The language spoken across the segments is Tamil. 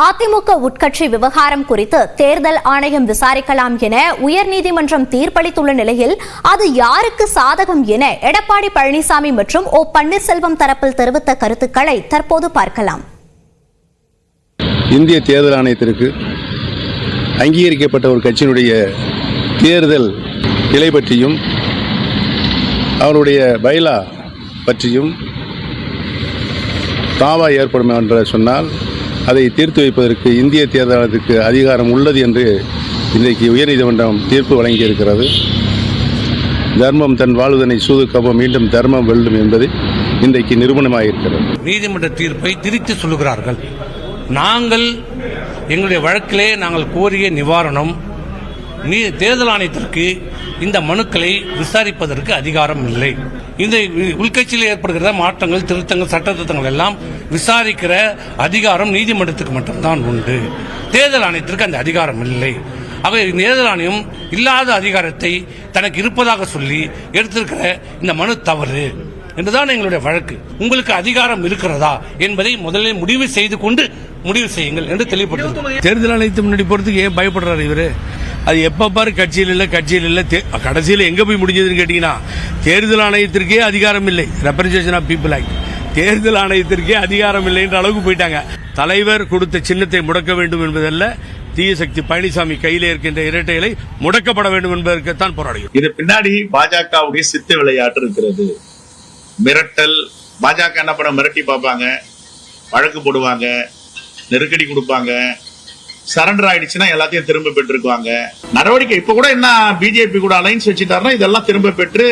அதிமுக உட்கட்சி விவகாரம் குறித்து தேர்தல் ஆணையம் விசாரிக்கலாம் என உயர்நீதிமன்றம் தீர்ப்பளித்துள்ள நிலையில் அது யாருக்கு சாதகம் என எடப்பாடி பழனிசாமி மற்றும் ஓ பன்னீர்செல்வம் தரப்பில் தெரிவித்த கருத்துக்களை தற்போது பார்க்கலாம். இந்திய தேர்தல் ஆணையத்திற்கு அங்கீகரிக்கப்பட்ட ஒரு கட்சியினுடைய தேர்தல் நிலை பற்றியும் அவருடைய பைலா பற்றியும் தாவா ஏற்படும் என்று சொன்னால் அதை தீர்த்து வைப்பதற்கு இந்திய தேர்தல் ஆணையத்திற்கு அதிகாரம் உள்ளது என்று இன்றைக்கு உயர்நீதிமன்றம் தீர்ப்பு வழங்கியிருக்கிறது. தர்மம் தன் வாழ்வதனை சூதுக்கவும் மீண்டும் தர்மம் வெல்லும் என்பது இன்றைக்கு நிரூபணமாயிருக்கிறது. நீதிமன்ற தீர்ப்பை திரித்து சொல்லுகிறார்கள். நாங்கள் எங்களுடைய வழக்கிலே நாங்கள் கோரிய நிவாரணம் தேர்தல் ஆணையத்திற்கு இந்த மனுக்களை விசாரிப்பதற்கு அதிகாரம் இல்லை. இந்த உள்கட்சியில் ஏற்படுகிற மாற்றங்கள், திருத்தங்கள், சட்ட திருத்தங்கள் எல்லாம் விசாரிக்கிற அதிகாரம் நீதிமன்றத்துக்கு மட்டும்தான் உண்டு. தேர்தல் ஆணையத்திற்கு அந்த அதிகாரம் இல்லை. அவை தேர்தல் ஆணையம் இல்லாத அதிகாரத்தை தனக்கு இருப்பதாக சொல்லி எடுத்திருக்கிற இந்த மனு தவறு என்றுதான் எங்களுடைய வழக்கு. உங்களுக்கு அதிகாரம் இருக்கிறதா என்பதை முதலில் முடிவு செய்து கொண்டு முடிவு செய்யுங்கள் என்று தெளிவுபடுத்தும். தேர்தல் ஆணையத்தை முன்னாடி போறதுக்கு ஏன் பயப்படுறாரு இவரு? அது எப்ப பாரு கட்சியில் இல்ல கடைசியில் எங்க போய் முடிஞ்சதுன்னு கேட்டீங்கன்னா தேர்தல் ஆணையத்திற்கே அதிகாரம் இல்லை. ரெப்ரசன்டேஷன் ஆஃப் பீப்புள் ஆக்ட், தேர்தல் ஆணையத்திற்கே அதிகாரம் இல்லை என்ற அளவுக்கு போயிட்டாங்க. தலைவர் கொடுத்த சின்னத்தை முடக்க வேண்டும் என்பதல்ல, தீய சக்தி பழனிசாமி கையில இருக்கின்ற இரட்டை இலை முடக்கப்பட வேண்டும் என்பதற்குத்தான் போராடுகிறோம். இது பின்னாடி பாஜகவுடைய சித்து விளையாட்டு இருக்கிறது. மிரட்டல். பாஜக என்ன பண்ண மிரட்டி பார்ப்பாங்க, வழக்கு போடுவாங்க, நெருக்கடி கொடுப்பாங்க. சரண்டர் ஆயிடுச்சுன்னா எல்லாத்தையும் திரும்ப பெற்றிருக்குவாங்க. நடவடிக்கை இப்ப கூட என்ன பிஜேபி கூட அலைன்ஸ் வச்சுட்டாருன்னா இதெல்லாம் திரும்ப பெற்று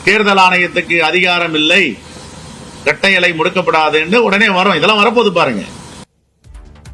தேர்தல் ஆணையத்துக்கு அதிகாரம் இல்லை, இரட்டை இலை முடக்கப்படாதுன்னு உடனே வரும். இதெல்லாம் வரப்போது பாருங்க.